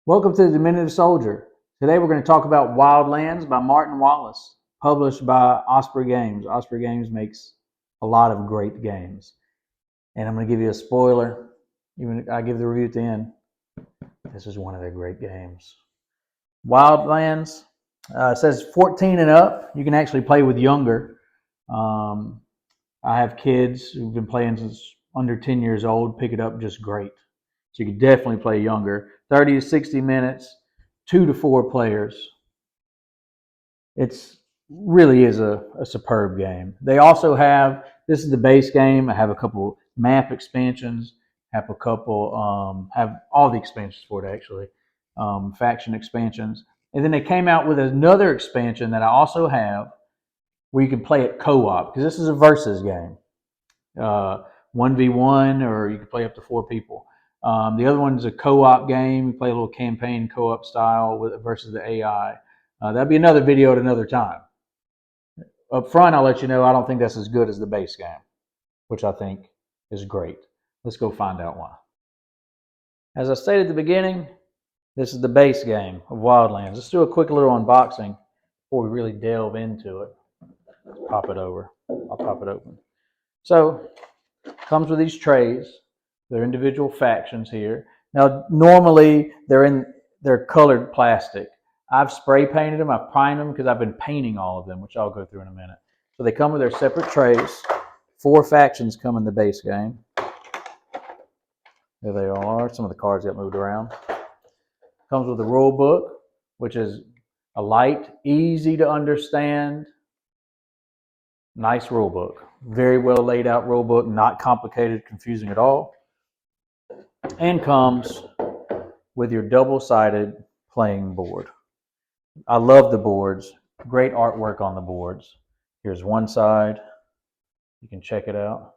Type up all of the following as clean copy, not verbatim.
Welcome to the Diminutive Soldier. Today we're going to talk about Wildlands by Martin Wallace, published by Osprey Games. Osprey Games makes a lot of great games. And I'm going to give you a spoiler. Even I give the review at the end. This is one of their great games. Wildlands says 14 and up. You can actually play with younger. I have kids who've been playing since under 10 years old. Pick it up just great. So you can definitely play younger. 30 to 60 minutes, 2 to 4 players. It's really is a superb game. They also have, this is the base game. I have a couple map expansions, have all the expansions for it actually, faction expansions. And then they came out with another expansion that I also have where you can play it co-op, because this is a versus game. 1v1, or you can play up to 4 people. The other one is a co-op game. You play a little campaign co-op style versus the AI. That'd be another video at another time. Up front, I'll let you know I don't think that's as good as the base game, which I think is great. Let's go find out why. As I stated at the beginning, this is the base game of Wildlands. Let's do a quick little unboxing before we really delve into it. Let's pop it over. I'll pop it open. So, comes with these trays. They're individual factions here. Now, normally they're colored plastic. I've spray painted them. I've primed them because I've been painting all of them, which I'll go through in a minute. So they come with their separate trays. 4 factions come in the base game. There they are. Some of the cards got moved around. Comes with a rule book, which is a light, easy to understand, nice rule book. Very well laid out rule book, not complicated, confusing at all. And comes with your double-sided playing board. I love the boards. Great artwork on the boards. Here's one side. You can check it out.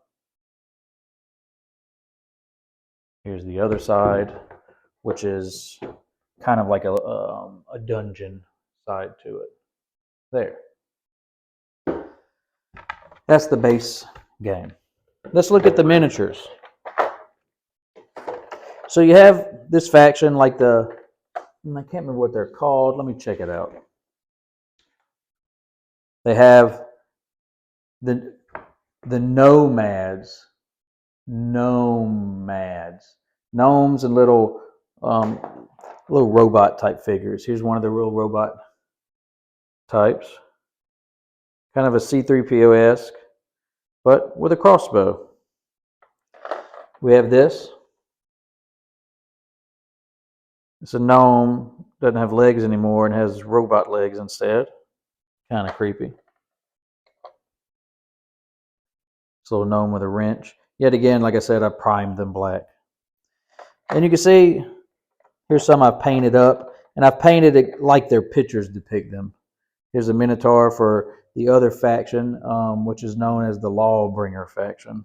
Here's the other side, which is kind of like a dungeon side to it. There. That's the base game. Let's look at the miniatures. So you have this faction like I can't remember what they're called. Let me check it out. They have the nomads. Gnomes and little robot type figures. Here's one of the real robot types. Kind of a C-3PO-esque, but with a crossbow. We have this. It's a gnome, doesn't have legs anymore and has robot legs instead. Kind of creepy. It's a little gnome with a wrench. Yet again, like I said, I primed them black. And you can see, here's some I've painted up, and I've painted it like their pictures depict them. Here's a Minotaur for the other faction, which is known as the Lawbringer faction.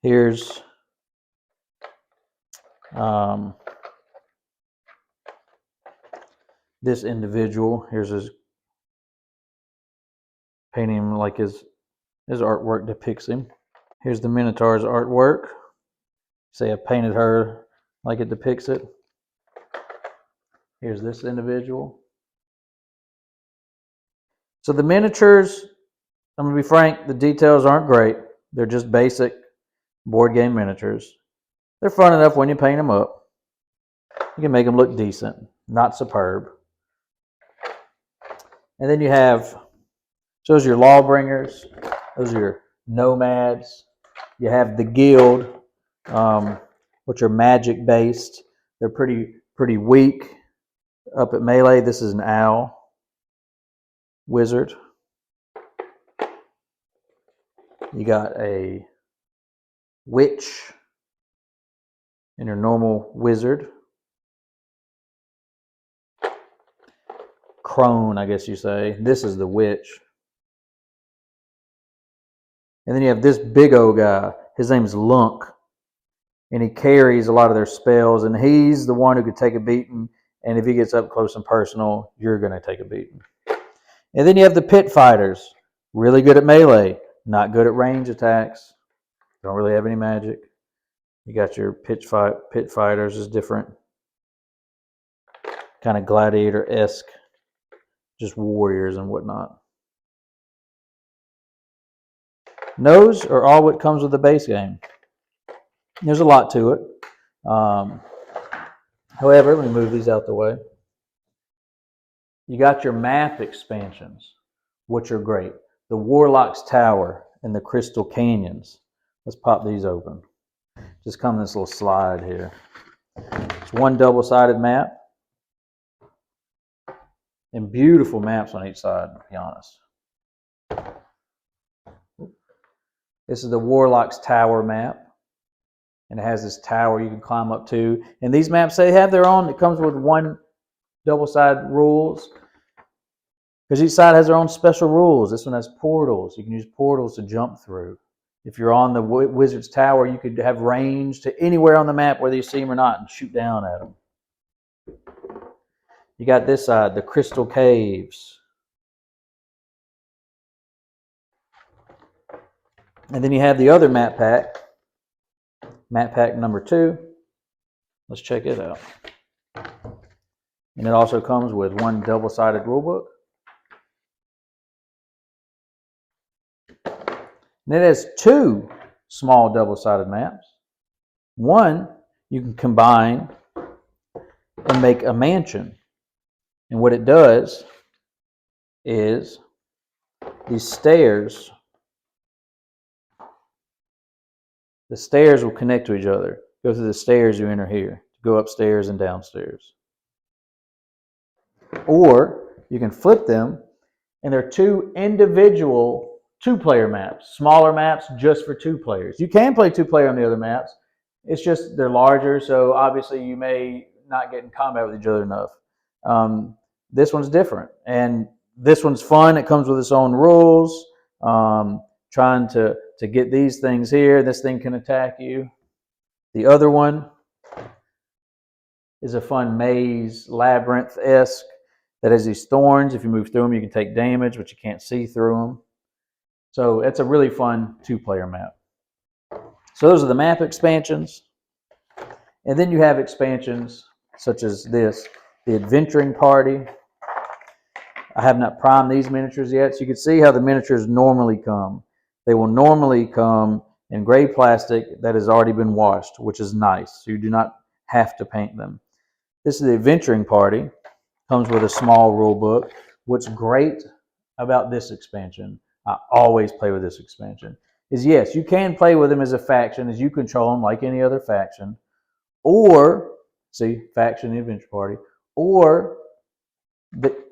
Here's this individual. Here's his painting him like his artwork depicts him. Here's the Minotaur's artwork. Say I painted her like it depicts it. Here's this individual. So the miniatures, I'm going to be frank, the details aren't great. They're just basic board game miniatures. They're fun enough when you paint them up. You can make them look decent, not superb. And then you have, so those are your Lawbringers. Those are your nomads. You have the guild, which are magic based. They're pretty weak. Up at melee, this is an owl wizard. You got a witch and your normal wizard. Crone, I guess you say. This is the witch. And then you have this big old guy. His name's Lunk. And he carries a lot of their spells. And he's the one who could take a beating. And if he gets up close and personal, you're going to take a beating. And then you have the pit fighters. Really good at melee. Not good at range attacks. Don't really have any magic. You got your pit fighters is different, kind of gladiator-esque, just warriors and whatnot. Those are all what comes with the base game. There's a lot to it. However, let me move these out the way. You got your map expansions, which are great. The Warlock's Tower and the Crystal Canyons. Let's pop these open. Just come in this little slide here. It's one double-sided map. And beautiful maps on each side, to be honest. This is the Warlock's Tower map. And it has this tower you can climb up to. And these maps, they have their own. It comes with one double-sided rules. Because each side has their own special rules. This one has portals. You can use portals to jump through. If you're on the Wizard's Tower, you could have range to anywhere on the map, whether you see them or not, and shoot down at them. You got this side, the Crystal Caves. And then you have the other map pack number 2. Let's check it out. And it also comes with one double-sided rulebook. And it has 2 small double-sided maps. One you can combine and make a mansion. And what it does is these stairs, the stairs will connect to each other. Go through the stairs you enter here. Go upstairs and downstairs. Or you can flip them, and they're 2 individual 2-player maps. Smaller maps just for 2 players. You can play 2-player on the other maps. It's just they're larger, so obviously you may not get in combat with each other enough. This one's different, and this one's fun. It comes with its own rules. Trying to get these things here. This thing can attack you. The other one is a fun maze, labyrinth-esque, that has these thorns. If you move through them, you can take damage, but you can't see through them. So it's a really fun 2-player map. So those are the map expansions. And then you have expansions such as this, the Adventuring Party. I have not primed these miniatures yet, so you can see how the miniatures normally come. They will normally come in gray plastic that has already been washed, which is nice. So you do not have to paint them. This is the Adventuring Party. Comes with a small rule book. What's great about this expansion, I always play with this expansion, is yes, you can play with them as a faction, as you control them like any other faction. Or, see, faction, the Adventure Party. Or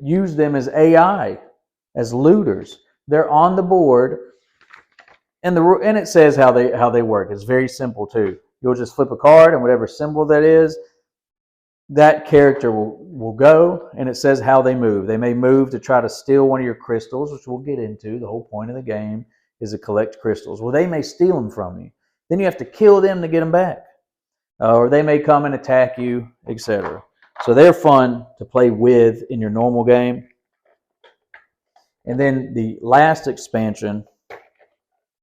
use them as AI, as looters. They're on the board. And it says how they work. It's very simple too. You'll just flip a card, and whatever symbol that is, that character will go, and it says how they move. They may move to try to steal one of your crystals, which we'll get into. The whole point of the game is to collect crystals. Well, they may steal them from you. Then you have to kill them to get them back. Or they may come and attack you, etc. So they're fun to play with in your normal game. And then the last expansion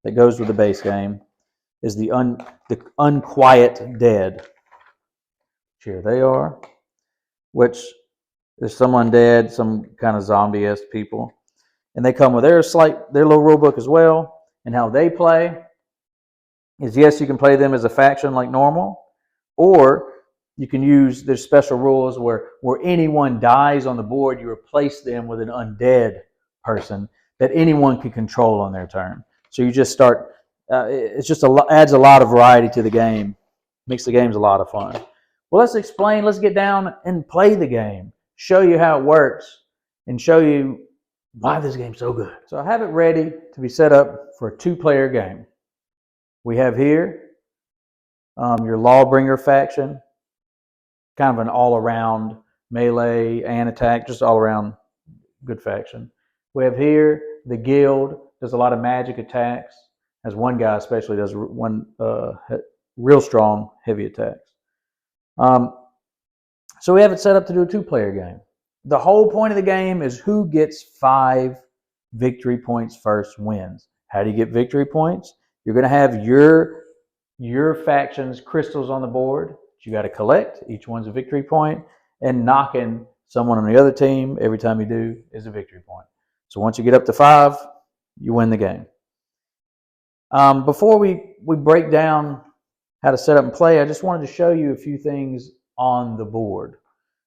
that goes with the base game is the Unquiet Dead. Here they are, which there's some undead, some kind of zombie-esque people. And they come with their little rule book as well. And how they play is, yes, you can play them as a faction like normal, or you can use their special rules where anyone dies on the board, you replace them with an undead person that anyone can control on their turn. So you just start, it just adds a lot of variety to the game. Makes the games a lot of fun. Well, let's get down and play the game. Show you how it works and show you why this game's so good. So I have it ready to be set up for a 2-player game. We have here your Lawbringer faction, kind of an all-around melee and attack, just all-around good faction. We have here the Guild, does a lot of magic attacks. As one guy especially does one real strong heavy attacks. So we have it set up to do a 2-player game. The whole point of the game is who gets 5 victory points first wins. How do you get victory points? You're going to have your your faction's crystals on the board. You got to collect. Each one's a victory point, and knocking someone on the other team every time you do is a victory point. So once you get up to 5, you win the game. Before we break down how to set up and play, I just wanted to show you a few things on the board.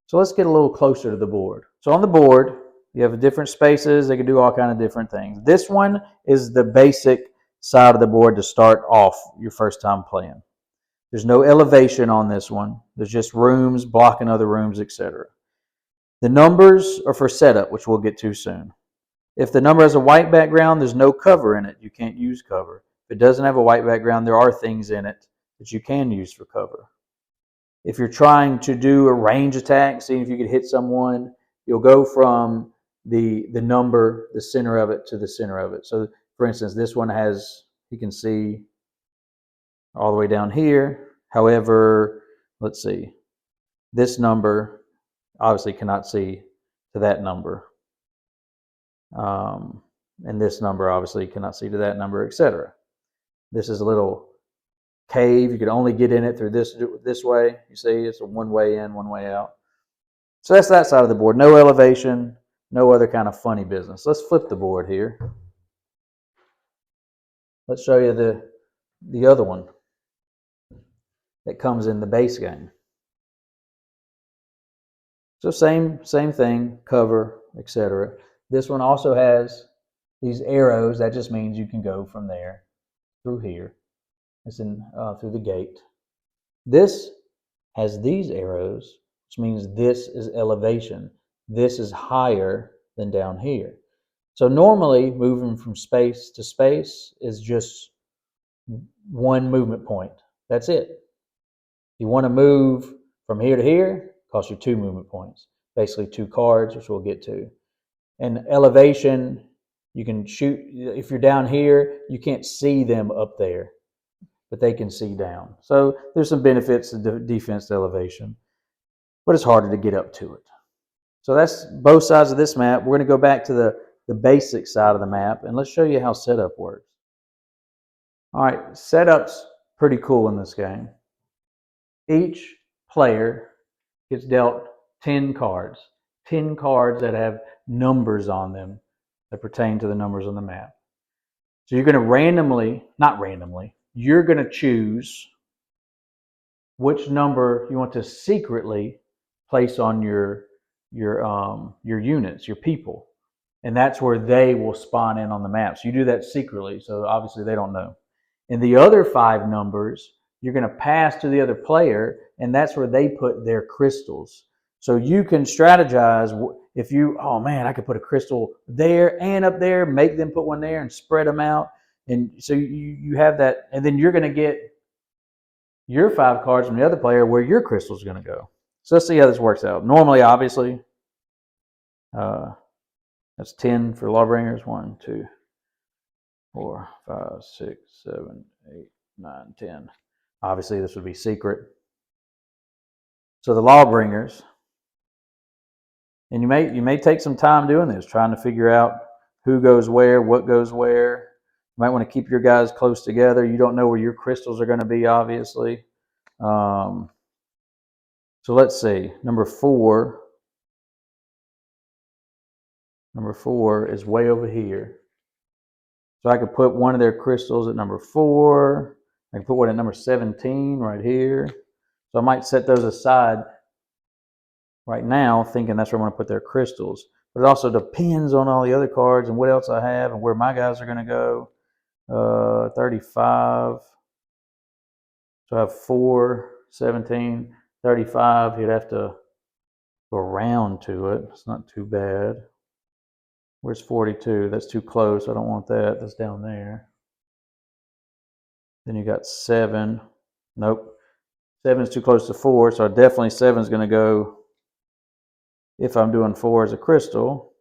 So let's get a little closer to the board. So on the board, you have different spaces. They can do all kinds of different things. This one is the basic side of the board to start off your first time playing. There's no elevation on this one. There's just rooms blocking other rooms, etc. The numbers are for setup, which we'll get to soon. If the number has a white background, there's no cover in it. You can't use cover. If it doesn't have a white background, there are things in it that you can use for cover. If you're trying to do a range attack, seeing if you could hit someone, you'll go from the number, the center of it, to the center of it. So, for instance, this one has, you can see all the way down here. However, let's see, this number obviously cannot see to that number. And this number obviously cannot see to that number, etc. This is a little cave. You can only get in it through this way. You see, it's a one way in, one way out. So that's that side of the board. No elevation, no other kind of funny business. Let's flip the board here. Let's show you the other one that comes in the base game. So same thing, cover, etc. This one also has these arrows. That just means you can go from there through here. It's in through the gate. This has these arrows, which means this is elevation. This is higher than down here. So normally moving from space to space is just one movement point. That's it. If you want to move from here to here, it costs you 2 movement points. Basically 2 cards, which we'll get to. And elevation, you can shoot. If you're down here, you can't see them up there, but they can see down. So there's some benefits to defense elevation, but it's harder to get up to it. So that's both sides of this map. We're going to go back to the basic side of the map, and let's show you how setup works. All right, setup's pretty cool in this game. Each player gets dealt 10 cards. 10 cards that have numbers on them that pertain to the numbers on the map. So you're going to you're going to choose which number you want to secretly place on your units, your people. And that's where they will spawn in on the map. So you do that secretly, so obviously they don't know. And the other 5 numbers, you're going to pass to the other player, and that's where they put their crystals. So you can strategize if you, oh man, I could put a crystal there and up there, make them put one there and spread them out. And so you have that, and then you're going to get your 5 cards from the other player where your crystal is going to go. So let's see how this works out. Normally, obviously, that's 10 for Lawbringers. 1, 2, 4, 5, 6, 7, 8, 9, 10. Obviously, this would be secret. So the Lawbringers, and you may take some time doing this, trying to figure out who goes where, what goes where. You might want to keep your guys close together. You don't know where your crystals are going to be, obviously. So let's see. Number 4 is way over here. So I could put one of their crystals at number 4. I can put one at number 17 right here. So I might set those aside right now, thinking that's where I'm going to put their crystals. But it also depends on all the other cards and what else I have and where my guys are going to go. 35. So I have 4, 17, 35. You'd have to go around to it. It's not too bad. Where's 42? That's too close. I don't want that. That's down there. Then you got 7. Nope. 7 is too close to 4, so definitely 7 is going to go if I'm doing 4 as a crystal.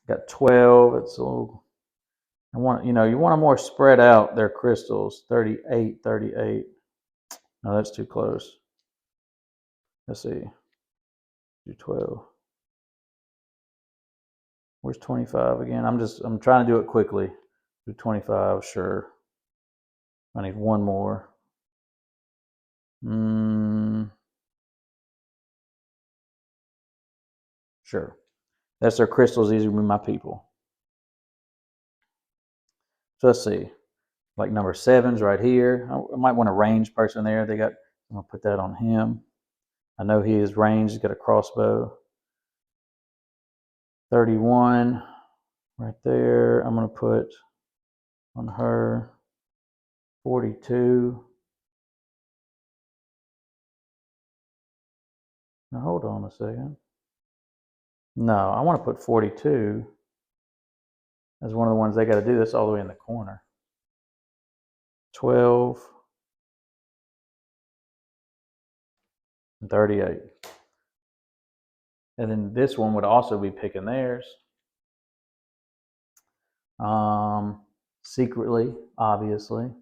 Got 12. It's a little. You want to more spread out their crystals. 38, 38. No, that's too close. Let's see. Do 12. Where's 25 again? I'm trying to do it quickly. Do 25, sure. I need one more. Sure. That's their crystals. These would be my people. So let's see. Like number 7's right here. I might want a ranged person there. I'm gonna put that on him. I know he is ranged. He's got a crossbow. 31 right there. I'm gonna put on her 42. Now hold on a second. No, I want to put 42 as one of the ones they got to do this all the way in the corner. 12 and 38. And then this one would also be picking theirs. Secretly, obviously.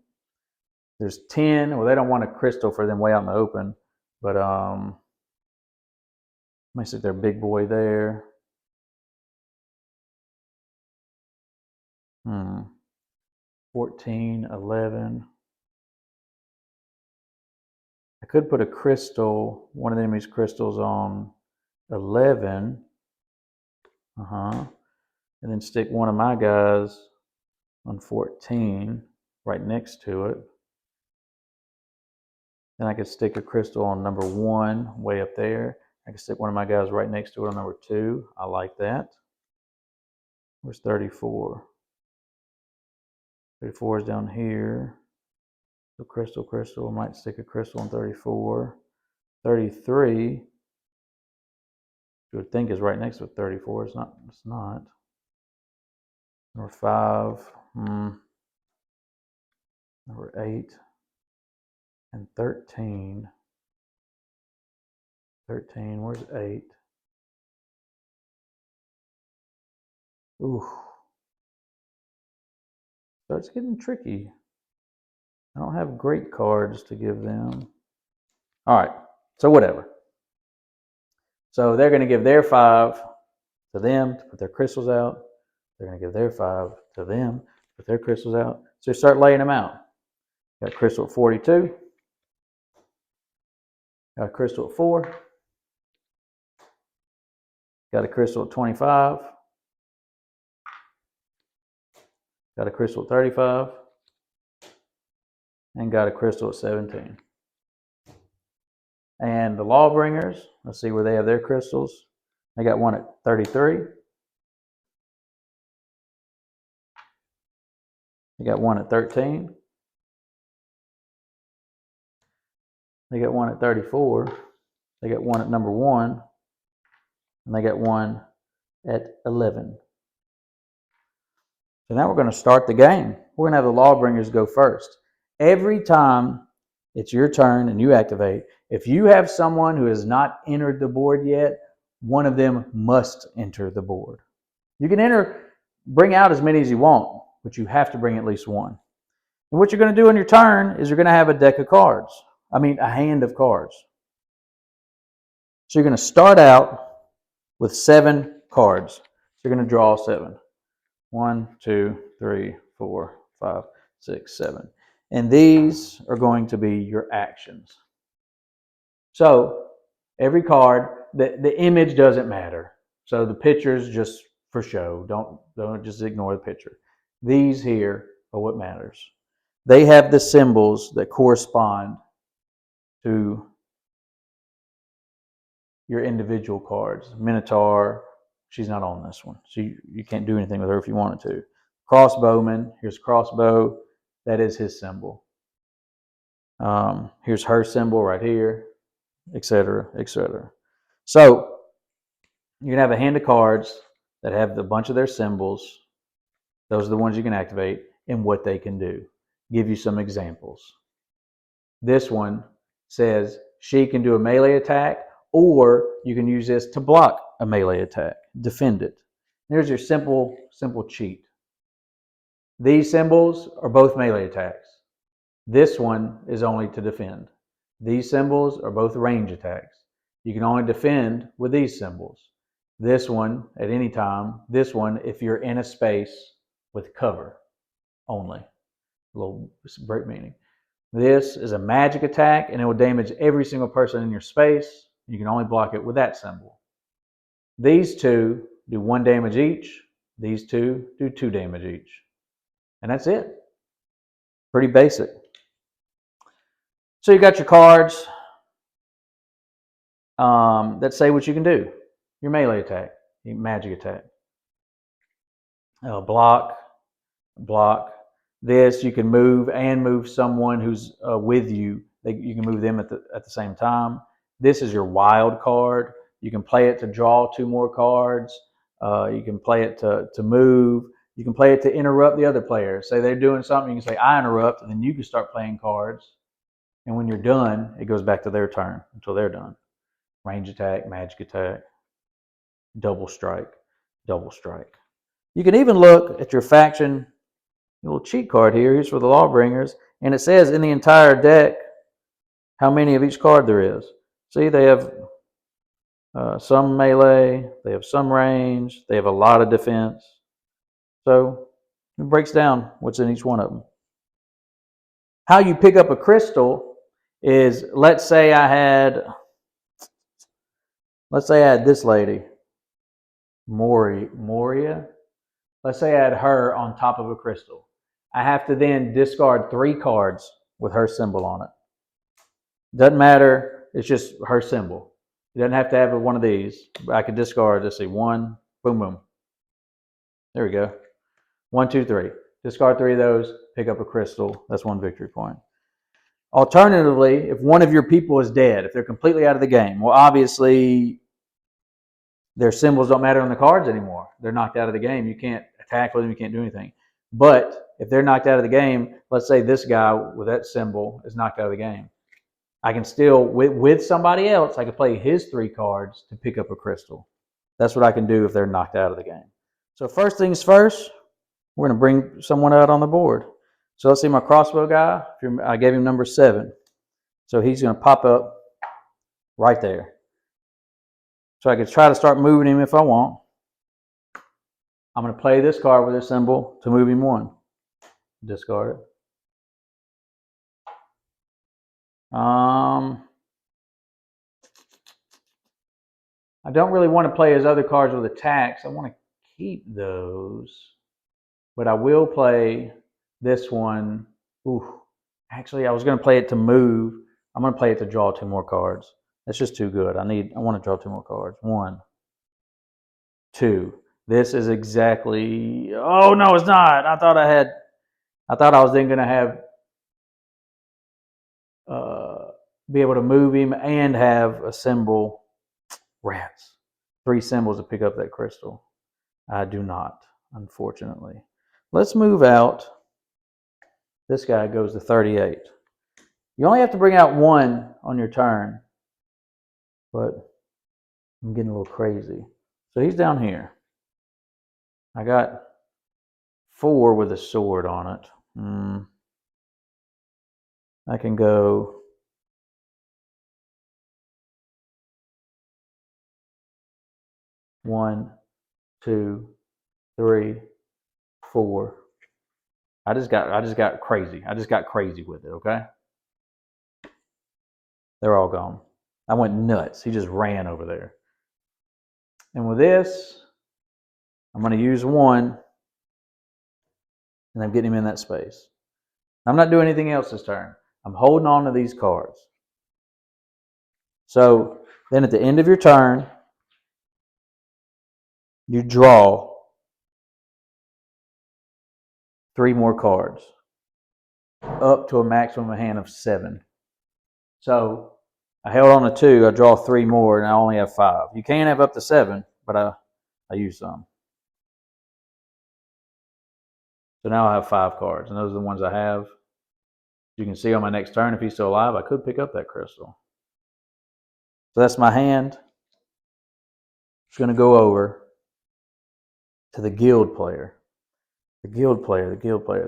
There's 10. Well, they don't want a crystal for them way out in the open, but let me stick their big boy there. 14, 11. I could put a crystal, one of the enemy's crystals on 11. And then stick one of my guys on 14 right next to it. Then I could stick a crystal on number 1 way up there. I could stick one of my guys right next to it on number 2. I like that. Where's 34? 34 is down here. So crystal. I might stick a crystal on 34. 33, you would think is right next to 34. It's not. It's not. Number 5. Number 8. And 13. 13. Where's 8? Ooh. Starts getting tricky. I don't have great cards to give them. All right. So whatever. So they're going to give their 5 to them to put their crystals out. They're going to give their 5 to them to put their crystals out. So start laying them out. Got a crystal at 42. Got a crystal at 4. Got a crystal at 25. Got a crystal at 35. And got a crystal at 17. And the Lawbringers, let's see where they have their crystals. They got one at 33. They got one at 13. They got one at 34. They got one at number 1. And they got one at 11. So now we're going to start the game. We're going to have the Lawbringers go first. Every time it's your turn and you activate, if you have someone who has not entered the board yet, one of them must enter the board. You can bring out as many as you want, but you have to bring at least one. And what you're going to do on your turn is you're going to have a deck of cards. A hand of cards. So you're going to start out with 7 cards. So you're going to draw 7. 1, 2, 3, 4, 5, 6, 7. And these are going to be your actions. So every card, the image doesn't matter. So the picture's just for show. Don't just ignore the picture. These here are what matters. They have the symbols that correspond to your individual cards. Minotaur, she's not on this one. So you can't do anything with her if you wanted to. Crossbowman, here's crossbow. That is his symbol. Here's her symbol right here, etc., etc. So you can have a hand of cards that have a bunch of their symbols. Those are the ones you can activate and what they can do. Give you some examples. This one says she can do a melee attack, or you can use this to block a melee attack, defend it. Here's your simple cheat. These symbols are both melee attacks. This one is only to defend. These symbols are both range attacks. You can only defend with these symbols. This one at any time. This one if you're in a space with cover only. A little break meaning. This is a magic attack, and it will damage every single person in your space. You can only block it with that symbol. These two do 1 damage each. These two do 2 damage each. And that's it. Pretty basic. So you got your cards that say what you can do. Your melee attack, your magic attack. Block. This, you can move someone who's with you. You can move them at the same time. This is your wild card. You can play it to draw 2 more cards. You can play it to move. You can play it to interrupt the other player. Say they're doing something, you can say, I interrupt, and then you can start playing cards. And when you're done, it goes back to their turn until they're done. Range attack, magic attack, double strike. You can even look at your faction, a little cheat card here. Here's for the Lawbringers. And it says in the entire deck how many of each card there is. See, they have some melee, they have some range, they have a lot of defense. So it breaks down what's in each one of them. How you pick up a crystal is, let's say I had this lady, Moria. Let's say I had her on top of a crystal. I have to then discard 3 cards with her symbol on it. Doesn't matter. It's just her symbol. It doesn't have to have one of these. I could discard, let's see, 1, boom, boom. There we go. 1, 2, 3. Discard 3 of those, pick up a crystal. That's 1 victory point. Alternatively, if one of your people is dead, if they're completely out of the game, well, obviously their symbols don't matter on the cards anymore. They're knocked out of the game. You can't attack with them. You can't do anything. But if they're knocked out of the game, let's say this guy with that symbol is knocked out of the game. I can still, with somebody else, I can play his 3 cards to pick up a crystal. That's what I can do if they're knocked out of the game. So first things first, we're going to bring someone out on the board. So let's see my crossbow guy. I gave him number 7. So he's going to pop up right there. So I could try to start moving him if I want. I'm going to play this card with this symbol to move him 1. Discard it. I don't really want to play his other cards with attacks. I want to keep those. But I will play this one. Ooh. Actually, I was going to play it to move. I'm going to play it to draw 2 more cards. That's just too good. I want to draw 2 more cards. 1, 2. This is exactly. Oh no, it's not. I thought I was then going to have be able to move him and have a symbol. Rats. 3 symbols to pick up that crystal. I do not, unfortunately. Let's move out. This guy goes to 38. You only have to bring out 1 on your turn. But I'm getting a little crazy. So he's down here. I got 4 with a sword on it. I can go 1, 2, 3, 4. I just got crazy. I just got crazy with it, okay? They're all gone. I went nuts. He just ran over there. And with this, I'm going to use 1, and I'm getting him in that space. I'm not doing anything else this turn. I'm holding on to these cards. So then at the end of your turn, you draw 3 more cards, up to a maximum hand of 7. So I held on to 2, I draw 3 more, and I only have 5. You can have up to 7, but I use some. So now I have 5 cards, and those are the ones I have. You can see on my next turn, if he's still alive, I could pick up that crystal. So that's my hand. Just going to go over to the guild player. The guild player.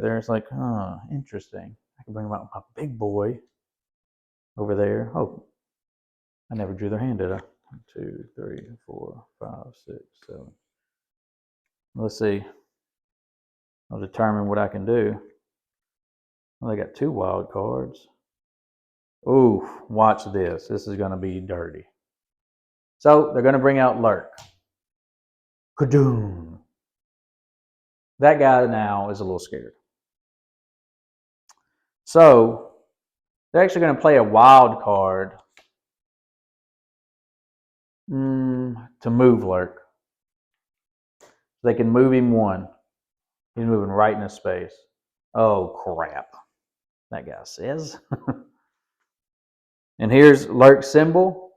There, it's like, oh, interesting. I can bring out my big boy over there. Oh, I never drew their hand, did I? 1, 2, 3, 4, 5, 6, 7. Let's see. I'll determine what I can do. Well, they got 2 wild cards. Ooh, watch this. This is going to be dirty. So they're going to bring out Lurk. Kadoom. That guy now is a little scared. So they're actually going to play a wild card to move Lurk. They can move him one. He's moving right in his space. Oh, crap. That guy says. And here's Lurk's symbol.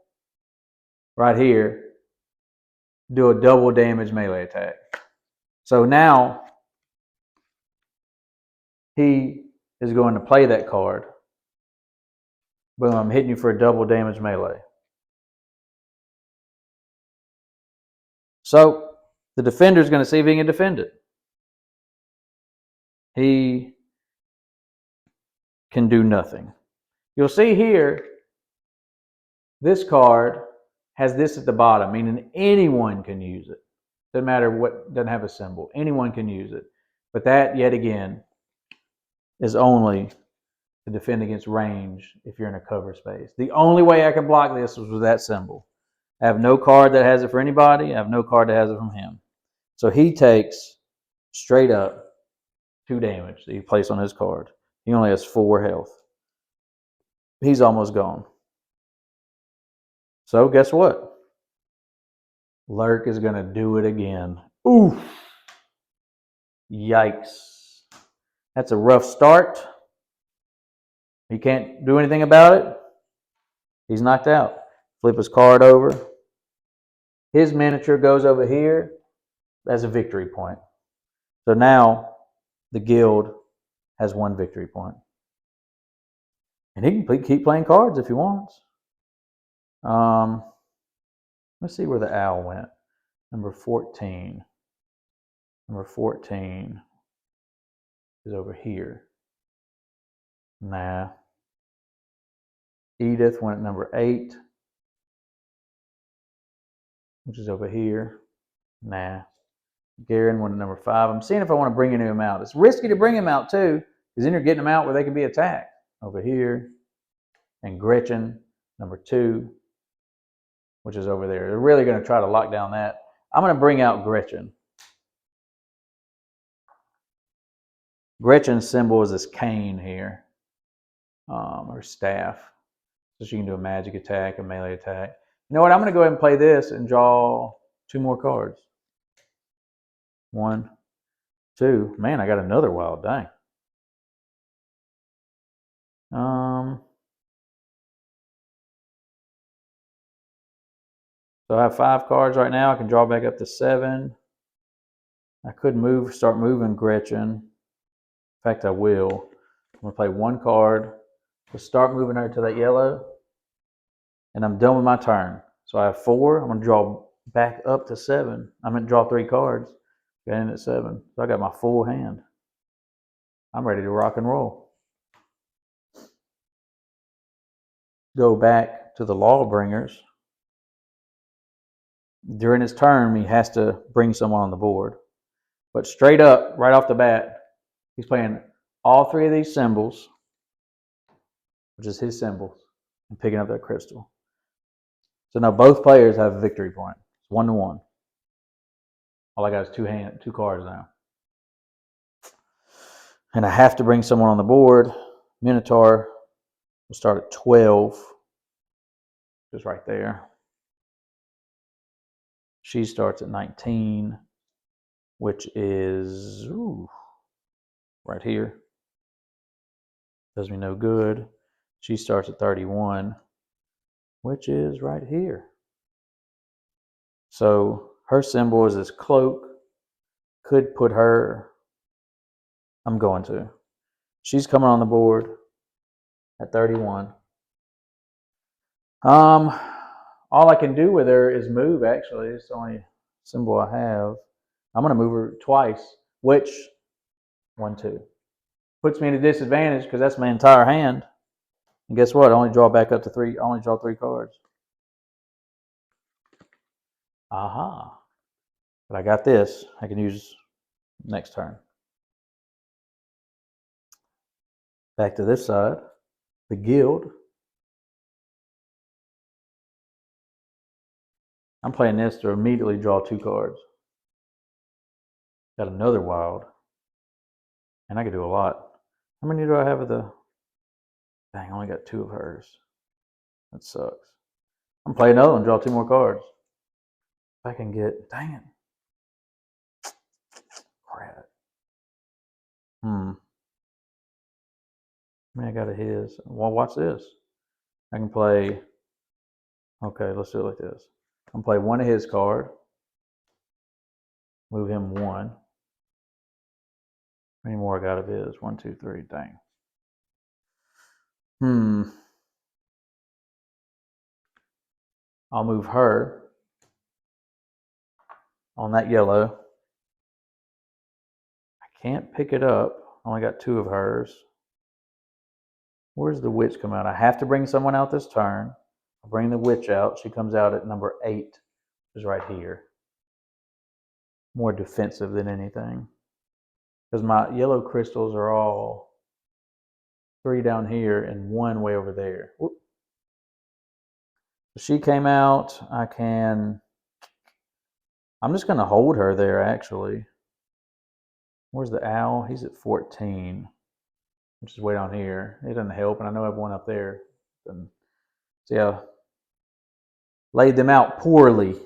Right here. Do a double damage melee attack. So now he is going to play that card. Boom, I'm hitting you for a double damage melee. So the defender is going to see if he can defend it. He can do nothing. You'll see here, this card has this at the bottom, meaning anyone can use it. Doesn't matter what, doesn't have a symbol. Anyone can use it. But that, yet again, is only to defend against range if you're in a cover space. The only way I can block this was with that symbol. I have no card that has it for anybody. I have no card that has it from him. So he takes straight up 2 damage that he placed on his card. He only has 4 health. He's almost gone. So guess what? Lurk is going to do it again. Oof. Yikes. That's a rough start. He can't do anything about it. He's knocked out. Flip his card over. His miniature goes over here as a victory point. So now the guild has 1 victory point. And he can keep playing cards if he wants. Let's see where the owl went. Number 14. Number 14 is over here. Nah. Edith went at number 8, which is over here. Nah. Garen went at number 5. I'm seeing if I want to bring any of them out. It's risky to bring them out too, because then you're getting them out where they can be attacked. Over here. And Gretchen, number 2, which is over there. They're really going to try to lock down that. I'm going to bring out Gretchen. Gretchen's symbol is this cane here, or staff. So she can do a magic attack, a melee attack. You know what? I'm going to go ahead and play this and draw 2 more cards. 1, 2. Man, I got another wild. Dang. So I have 5 cards right now. I can draw back up to 7. I could start moving Gretchen. In fact, I will. I'm going to play 1 card to start moving her to that yellow. And I'm done with my turn. So I have 4. I'm going to draw back up to 7. I'm going to draw 3 cards. Got in at 7. So I got my full hand. I'm ready to rock and roll. Go back to the Lawbringers. During his turn, he has to bring someone on the board. But straight up, right off the bat, he's playing all 3 of these symbols, which is his symbols, and picking up that crystal. So now both players have a victory point. It's 1-1. All I got is 2 cards now. And I have to bring someone on the board. Minotaur will start at 12. Just right there. She starts at 19, which is right here. Does me no good. She starts at 31, which is right here. So her symbol is this cloak. Could put her, I'm going to. She's coming on the board at 31. All I can do with her is move, actually. It's the only symbol I have. I'm going to move her twice, which, 1, 2. Puts me at a disadvantage because that's my entire hand. And guess what? I only draw back up to 3. I only draw 3 cards. Aha. But I got this. I can use next turn. Back to this side. The guild I'm playing this to immediately draw 2 cards. Got another wild. And I could do a lot. How many do I have of the... Dang, I only got 2 of hers. That sucks. I'm playing another one, draw 2 more cards. If I can get... Dang it. Crap. I mean, I got a his. Well, watch this. I can play... Okay, let's do it like this. I'm play 1 of his card. Move him 1. How many more I got of his? 1, 2, 3. Dang. I'll move her on that yellow. I can't pick it up. I only got 2 of hers. Where's the witch come out? I have to bring someone out this turn. I'll bring the witch out. She comes out at number 8, which is right here. More defensive than anything. Because my yellow crystals are all 3 down here and 1 way over there. Whoop. She came out. I'm just going to hold her there, actually. Where's the owl? He's at 14, which is way down here. It doesn't help, and I know I have 1 up there. So yeah, laid them out poorly.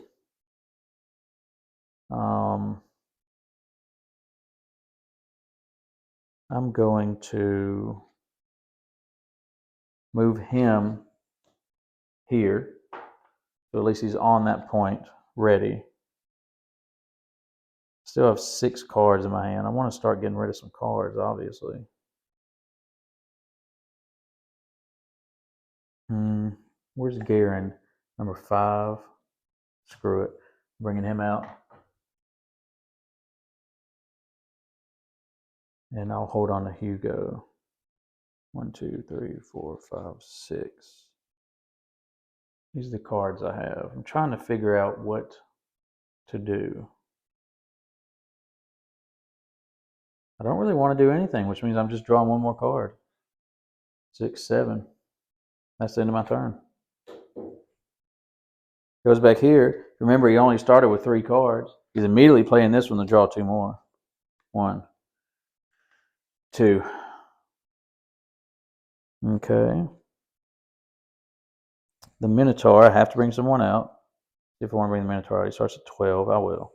I'm going to move him here. So at least he's on that point, ready. Still have 6 cards in my hand. I want to start getting rid of some cards, obviously. Where's Garen? Number 5. Screw it. Bringing him out. And I'll hold on to Hugo. 1, 2, 3, 4, 5, 6. These are the cards I have. I'm trying to figure out what to do. I don't really want to do anything, which means I'm just drawing 1 more card. 6, 7. That's the end of my turn. Goes back here. Remember, he only started with 3 cards. He's immediately playing this one to draw 2 more. 1, 2. Okay. The Minotaur, I have to bring someone out. If I want to bring the Minotaur out, he starts at 12. I will.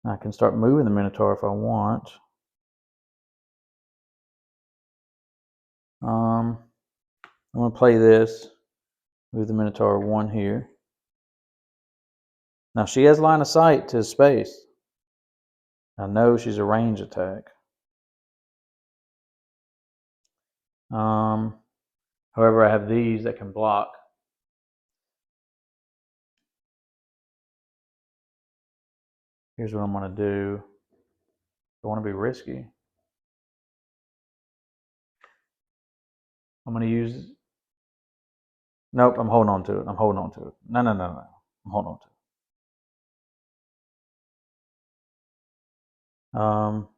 I can start moving the Minotaur if I want. I'm going to play this. Move the Minotaur 1 here. Now she has line of sight to his space. I know she's a range attack. However, I have these that can block. Here's what I'm going to do. I want to be risky. I'm going to use... Nope, I'm holding on to it. I'm holding on to it. No. I'm holding on to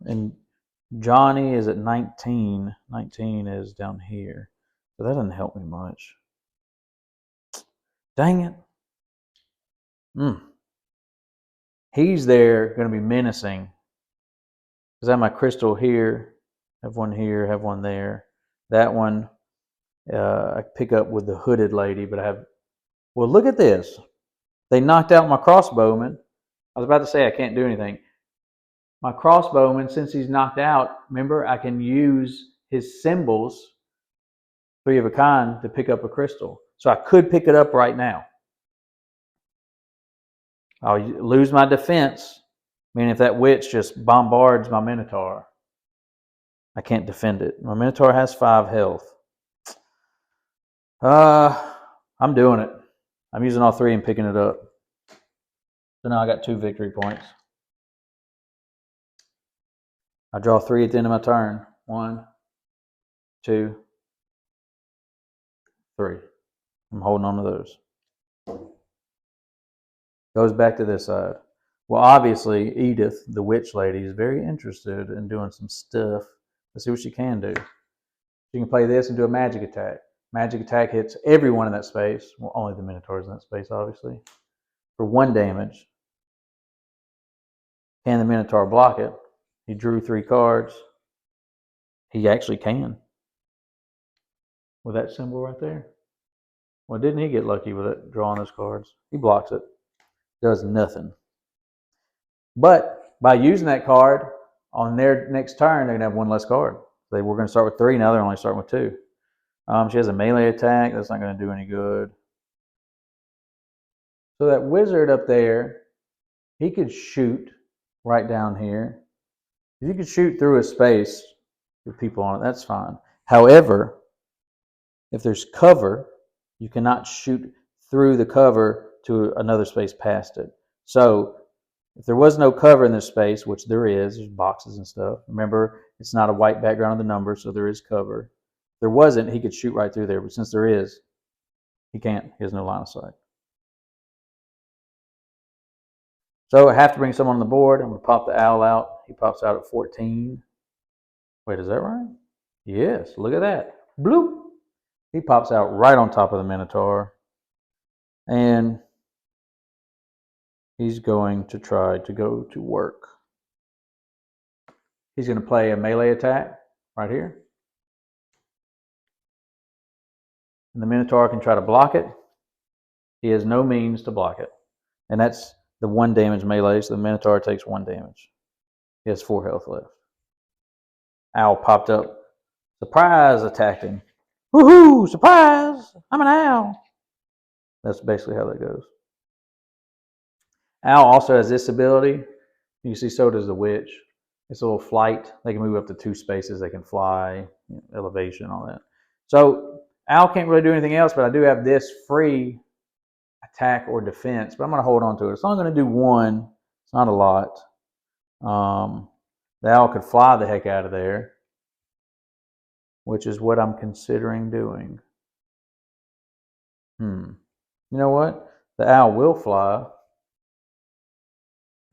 it. And Johnny is at 19. 19 is down here. So that doesn't help me much. Dang it. He's there, going to be menacing. Because I have my crystal here. Have 1 here, have 1 there. That one I pick up with the hooded lady, but I have... Well, look at this. They knocked out my crossbowman. I was about to say I can't do anything. My crossbowman, since he's knocked out, remember, I can use his symbols, 3 of a kind, to pick up a crystal. So I could pick it up right now. I'll lose my defense, meaning if that witch just bombards my Minotaur, I can't defend it. My Minotaur has 5 health. I'm doing it. I'm using all 3 and picking it up. So now I got 2 victory points. I draw 3 at the end of my turn. 1, 2, 3. I'm holding on to those. Goes back to this side. Well, obviously, Edith, the witch lady, is very interested in doing some stuff. Let's see what she can do. She can play this and do a magic attack. Magic attack hits everyone in that space. Well, only the Minotaurs in that space, obviously. For 1 damage. Can the Minotaur block it? He drew 3 cards. He actually can. With that symbol right there. Well, didn't he get lucky with it, drawing those cards? He blocks it. Does nothing. But by using that card, on their next turn, they're going to have 1 less card. They were going to start with 3, now they're only starting with 2. She has a melee attack. That's not going to do any good. So that wizard up there, he could shoot right down here. If you could shoot through a space with people on it, that's fine. However, if there's cover, you cannot shoot through the cover to another space past it. So if there was no cover in this space, which there's boxes and stuff. Remember, it's not a white background of the numbers, so there is cover. If there wasn't, he could shoot right through there. But since there is, he can't. He has no line of sight. So I have to bring someone on the board. I'm going to pop the owl out. He pops out at 14. Wait, is that right? Yes, look at that. Bloop. He pops out right on top of the Minotaur. And he's going to try to go to work. He's going to play a melee attack right here. And the Minotaur can try to block it. He has no means to block it. And that's the 1 damage melee, so the Minotaur takes 1 damage. He has 4 health left. Owl popped up. Surprise attacked him. Woohoo! Surprise! I'm an owl. That's basically how that goes. Owl also has this ability. You can see so does the witch. It's a little flight. They can move up to 2 spaces. They can fly, elevation, all that. So owl can't really do anything else, but I do have this free attack or defense. But I'm going to hold on to it. So I'm going to do 1. It's not a lot. The owl could fly the heck out of there, which is what I'm considering doing. You know what? The owl will fly.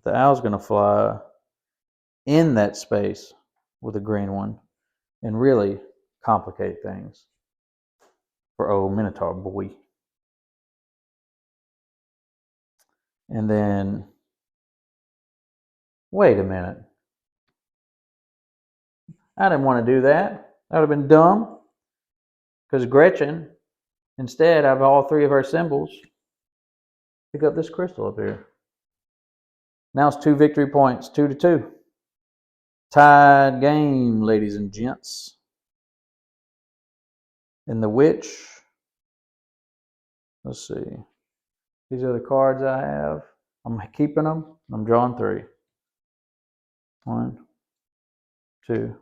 The owl's going to fly in that space with a green one and really complicate things for old Minotaur boy. And then, wait a minute. I didn't want to do that. That would have been dumb. Because Gretchen, instead of all 3 of her symbols, pick up this crystal up here. Now it's 2 victory points, 2-2. Tied game, ladies and gents. And the witch, let's see. These are the cards I have. I'm keeping them. I'm drawing 3. 1, 2,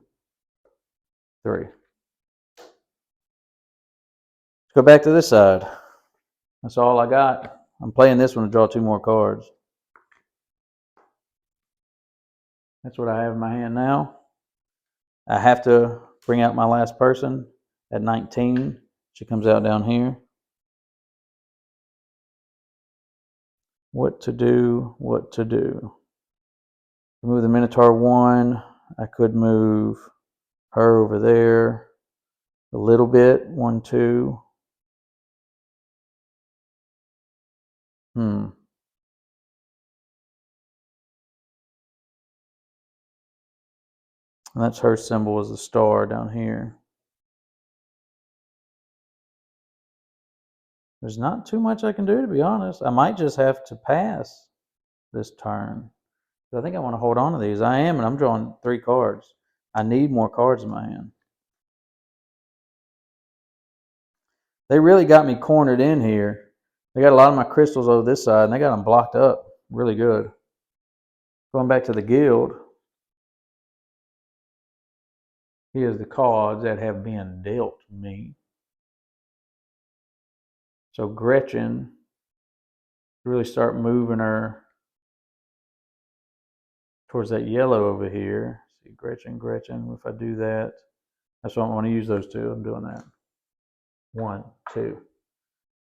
3. Let's go back to this side. That's all I got. I'm playing this one to draw 2 more cards. That's what I have in my hand now. I have to bring out my last person at 19. She comes out down here. What to do, what to do. Move the Minotaur 1. I could move her over there a little bit. 1, 2. And that's her symbol as the star down here. There's not too much I can do, to be honest. I might just have to pass this turn. I think I want to hold on to these. I am, and I'm drawing 3 cards. I need more cards in my hand. They really got me cornered in here. They got a lot of my crystals over this side, and they got them blocked up really good. Going back to the guild, here's the cards that have been dealt me. So Gretchen, really start moving her towards that yellow over here. See, Gretchen, if I do that, that's what I want to use those 2. I'm doing that. 1, 2.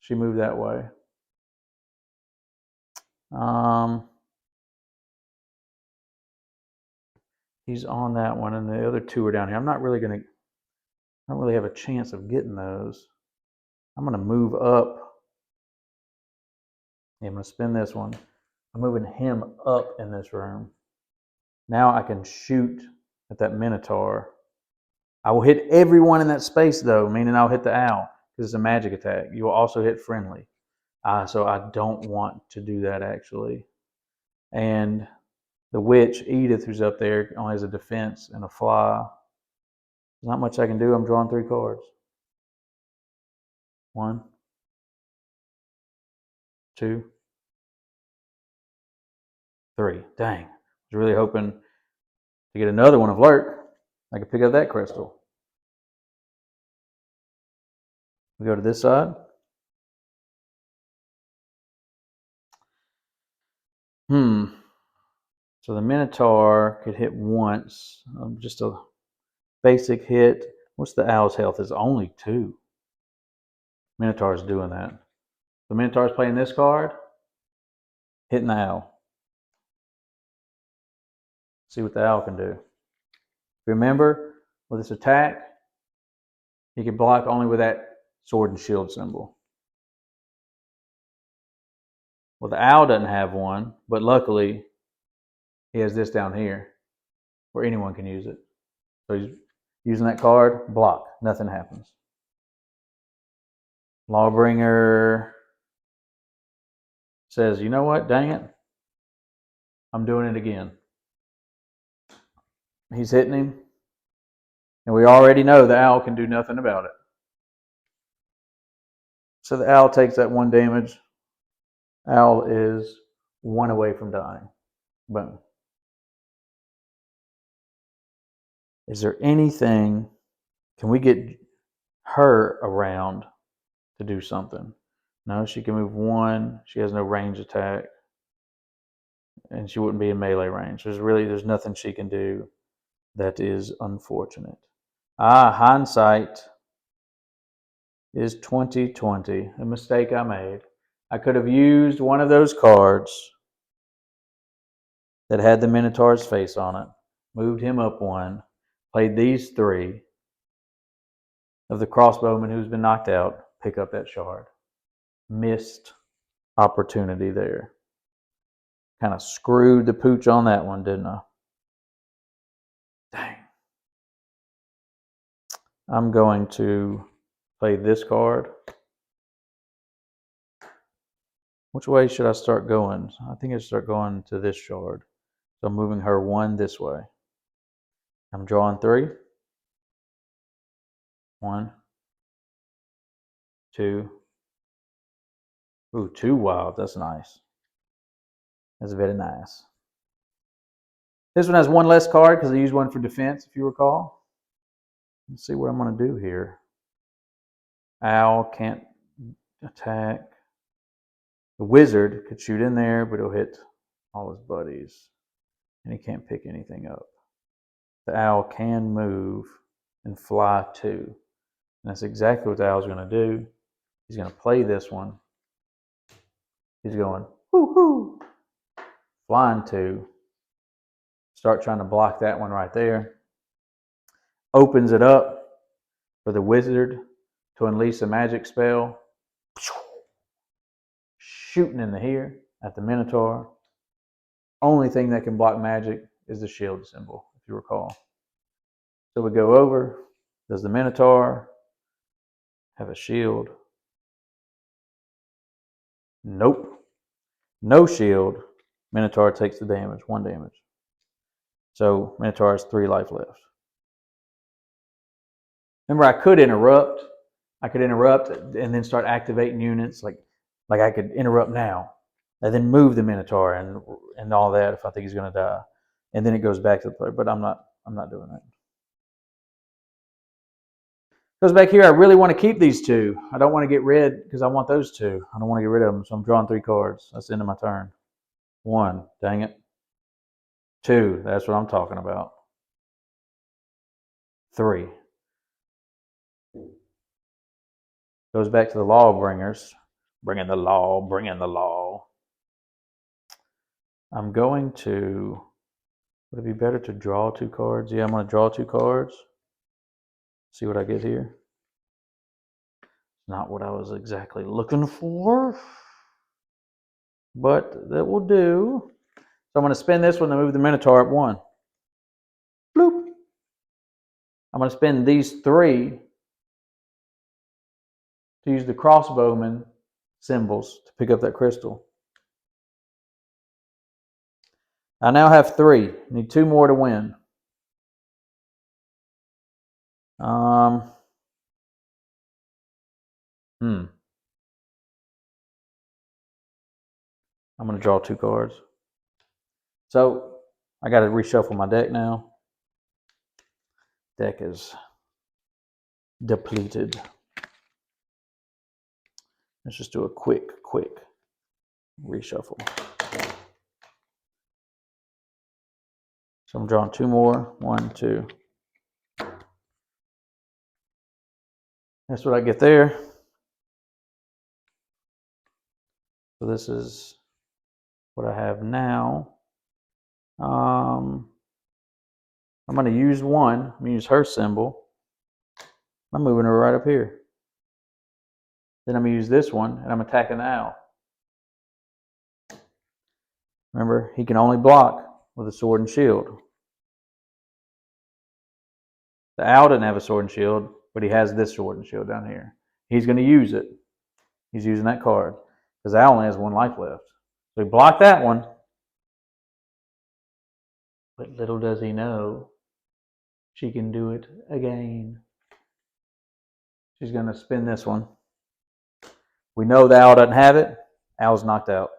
She moved that way. He's on that one, and the other 2 are down here. I don't really have a chance of getting those. I'm going to move up. Yeah, I'm going to spin this one. I'm moving him up in this room. Now I can shoot at that Minotaur. I will hit everyone in that space, though, meaning I'll hit the owl because it's a magic attack. You will also hit friendly. So I don't want to do that, actually. And the witch, Edith, who's up there, only has a defense and a fly. There's not much I can do. I'm drawing 3 cards. 1, 2, 3. Dang. I was really hoping to get another one of Lurk. I could pick up that crystal. We go to this side. So the Minotaur could hit once. Just a basic hit. What's the owl's health? It's only 2. Minotaur's doing that. The Minotaur's playing this card, hitting the owl. See what the owl can do. Remember, with this attack, he can block only with that sword and shield symbol. Well, the owl doesn't have one, but luckily he has this down here where anyone can use it. So he's using that card, block, nothing happens. Lawbringer says, you know what, dang it, I'm doing it again. He's hitting him, and we already know the owl can do nothing about it. So the owl takes that 1 damage. Owl is 1 away from dying. Boom. Is there anything, can we get her around to do something? No, she can move 1. She has no range attack. And she wouldn't be in melee range. There's nothing she can do. That is unfortunate. Hindsight is 2020. A mistake I made. I could have used one of those cards that had the Minotaur's face on it, moved him up 1, played these 3 of the crossbowman who's been knocked out, pick up that shard. Missed opportunity there. Kind of screwed the pooch on that one, didn't I? Dang. I'm going to play this card. Which way should I start going? I think I should start going to this shard. So I'm moving her 1 this way. I'm drawing 3. 1, 2. Ooh, 2 wild. That's nice. That's very nice. This one has 1 less card because I used 1 for defense, if you recall. Let's see what I'm going to do here. Owl can't attack. The wizard could shoot in there, but he'll hit all his buddies. And he can't pick anything up. The owl can move and fly 2. And that's exactly what the owl's going to do. He's going to play this one. He's going, whoo-hoo, flying 2. Start trying to block that one right there. Opens it up for the wizard to unleash a magic spell. Shooting into here at the Minotaur. Only thing that can block magic is the shield symbol, if you recall. So we go over. Does the Minotaur have a shield? Nope. No shield. Minotaur takes the damage, 1 damage. So Minotaur has 3 life left. Remember, I could interrupt. And then start activating units. Like I could interrupt now. And then move the Minotaur and all that if I think he's going to die. And then it goes back to the player. But I'm not doing that. Goes back here. I really want to keep these 2. I don't want to get rid because I want those 2. I don't want to get rid of them. So I'm drawing 3 cards. That's the end of my turn. 1. Dang it. 2. That's what I'm talking about. 3. Goes back to the Lawbringers. Bringing the law, bringing the law. I'm going to, would it be better to draw 2 cards? Yeah, I'm going to draw 2 cards. See what I get here. Not what I was exactly looking for, but that will do. So I'm going to spin this one to move the Minotaur up 1. Bloop. I'm going to spin these 3 to use the crossbowman symbols to pick up that crystal. I now have 3. Need 2 more to win. I'm going to draw 2 cards. So I got to reshuffle my deck now. Deck is depleted. Let's just do a quick reshuffle. So I'm drawing 2 more. 1, 2. That's what I get there. So this is what I have now. I'm going to use 1. I'm going to use her symbol. I'm moving her right up here. Then I'm going to use this one, and I'm attacking the owl. Remember, he can only block with a sword and shield. The owl doesn't have a sword and shield, but he has this sword and shield down here. He's going to use it. He's using that card because the owl only has 1 life left. So he blocked that one. But little does he know, she can do it again. She's going to spin this one. We know the owl doesn't have it. Owl's knocked out.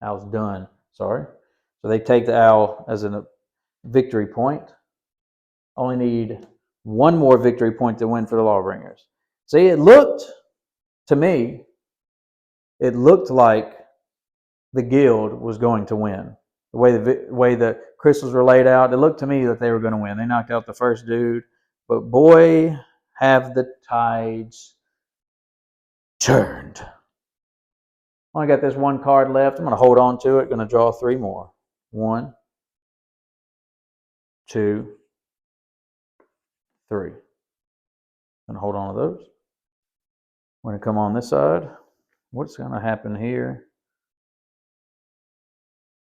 Owl's done. Sorry. So they take the owl as a victory point. Only need 1 more victory point to win for the Lawbringers. See, it looked, to me, it looked like the guild was going to win. The way the crystals were laid out, it looked to me that they were going to win. They knocked out the first dude. But boy, have the tides turned. Only got this 1 card left. I'm going to hold on to it. Going to draw 3 more. 1, 2, 3. Going to hold on to those. I'm going to come on this side. What's going to happen here?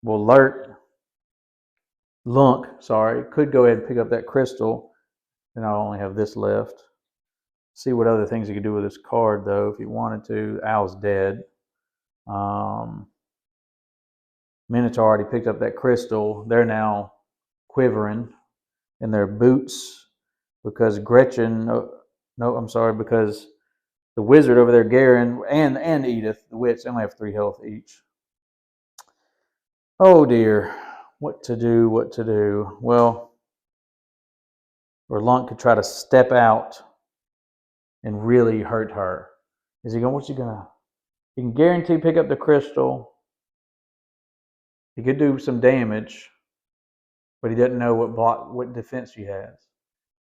Well, Lunk, could go ahead and pick up that crystal. Then I'll only have this left. See what other things you could do with this card, though, if you wanted to. Owl's dead. Minotaur already picked up that crystal. They're now quivering in their boots because because the wizard over there, Garen, and Edith, the witch, they only have 3 health each. Oh dear, what to do? Well, Lunk could try to step out and really hurt her. Is he going? What's he gonna? He can guarantee pick up the crystal. He could do some damage, but he doesn't know what defense she has.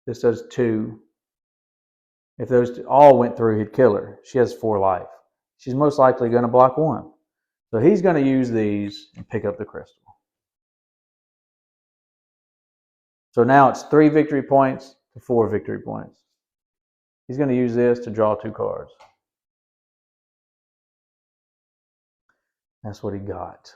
This does 2. If those all went through, he'd kill her. She has 4 life. She's most likely going to block 1. So he's going to use these and pick up the crystal. So now it's 3 victory points to 4 victory points. He's going to use this to draw 2 cards. That's what he got.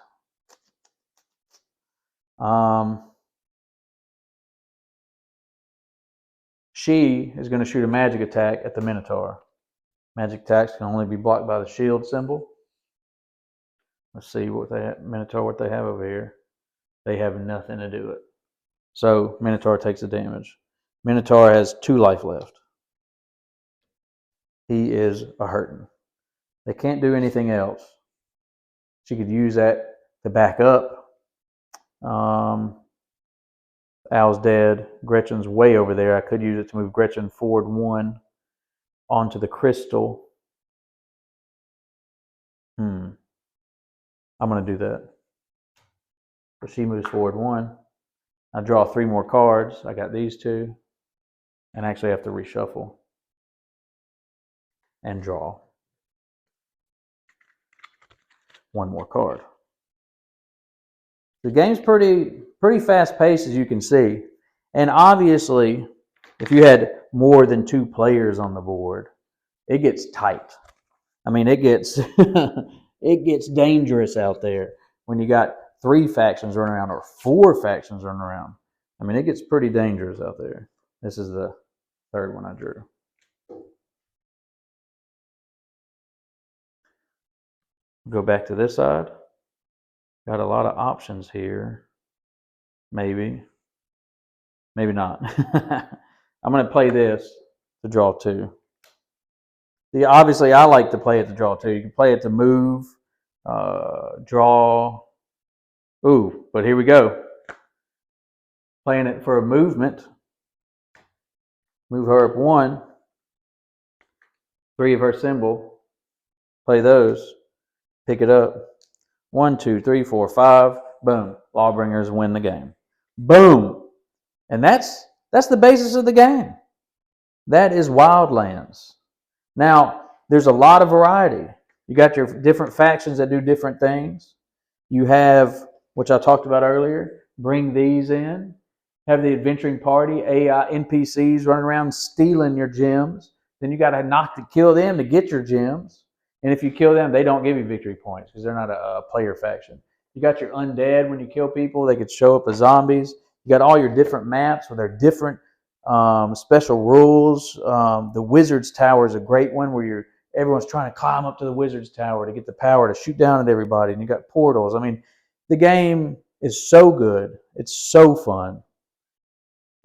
She is going to shoot a magic attack at the Minotaur. Magic attacks can only be blocked by the shield symbol. Let's see what they have, Minotaur, what they have over here. They have nothing to do it. So Minotaur takes the damage. Minotaur has 2 life left. He is a hurting. They can't do anything else. She could use that to back up. Al's dead. Gretchen's way over there. I could use it to move Gretchen forward 1 onto the crystal. I'm going to do that. So she moves forward 1. I draw 3 more cards. I got these 2. And actually have to reshuffle and draw 1 more card. The game's pretty fast paced, as you can see. And obviously, if you had more than 2 players on the board, it gets tight. I mean, it gets it gets dangerous out there when you got 3 factions running around or 4 factions running around. I mean, it gets pretty dangerous out there. This is the third one I drew. Go back to this side. Got a lot of options here. Maybe not. I'm going to play this to draw 2. See, obviously, I like to play it to draw 2. You can play it to move, draw. Ooh, but here we go. Playing it for a movement. Move her up 1. 3 of her symbol. Play those. Pick it up. 1, 2, 3, 4, 5. Boom. Lawbringers win the game. Boom. And that's the basis of the game. That is Wildlands. Now, there's a lot of variety. You got your different factions that do different things. You have, which I talked about earlier, bring these in. Have the adventuring party, AI, NPCs running around stealing your gems. Then you got to kill them to get your gems. And if you kill them, they don't give you victory points because they're not a player faction. You got your undead. When you kill people, they could show up as zombies. You got all your different maps with their different special rules. The Wizard's Tower is a great one where everyone's trying to climb up to the Wizard's Tower to get the power to shoot down at everybody. And you got portals. I mean, the game is so good. It's so fun.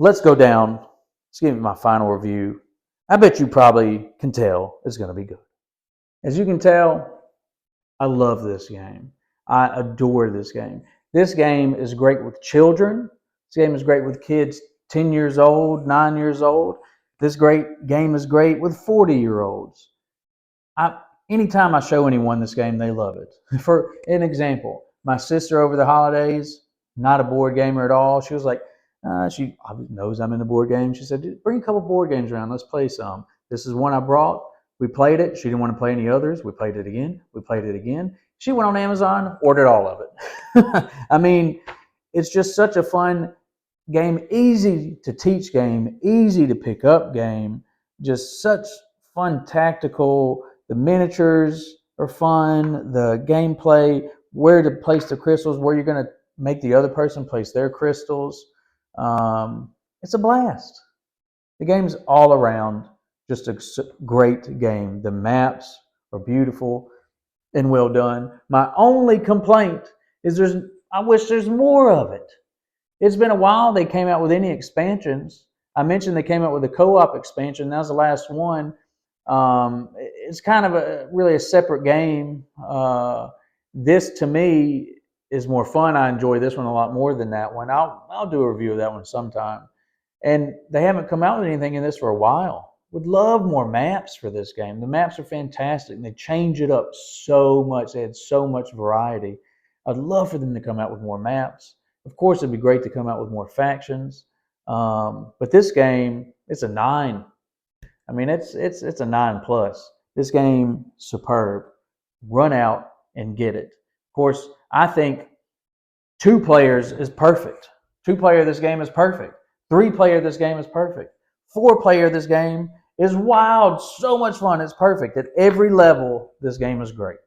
Let's go down. Let's give you my final review. I bet you probably can tell it's going to be good. As you can tell, I love this game. I adore this game. This game is great with children. This game is great with kids 10 years old, 9 years old. This game is great with 40-year-olds. Anytime I show anyone this game, they love it. For an example, my sister over the holidays, not a board gamer at all, she was like, she knows I'm in the board game. She said, bring a couple board games around. Let's play some. This is one I brought. We played it. She didn't want to play any others. We played it again. We played it again. She went on Amazon, ordered all of it. I mean, it's just such a fun game, easy to teach game, easy to pick up game, just such fun tactical. The miniatures are fun. The gameplay, where to place the crystals, where you're going to make the other person place their crystals. It's a blast. The game's all around just a great game. The maps are beautiful and well done. My only complaint is I wish there's more of it. It's been a while they came out with any expansions. I mentioned they came out with a co-op expansion. That was the last one. It's kind of really a separate game. This, to me, is more fun. I enjoy this one a lot more than that one. I'll do a review of that one sometime. And they haven't come out with anything in this for a while. Would love more maps for this game. The maps are fantastic, and they change it up so much. They had so much variety. I'd love for them to come out with more maps. Of course, it'd be great to come out with more factions. But this game, it's a 9. I mean, it's a 9+. This game, superb. Run out and get it. Of course, I think 2 players is perfect. 2-player this game is perfect. 3-player this game is perfect. 4-player this game is wild. So much fun. It's perfect. At every level, this game is great.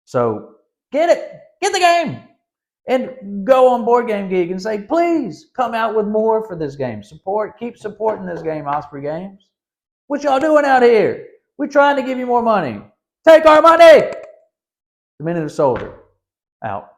So get it. Get the game. And go on Board Game Geek and say, please come out with more for this game. Keep supporting this game, Osprey Games. What y'all doing out here? We're trying to give you more money. Take our money. Diminutive Soldier. Out.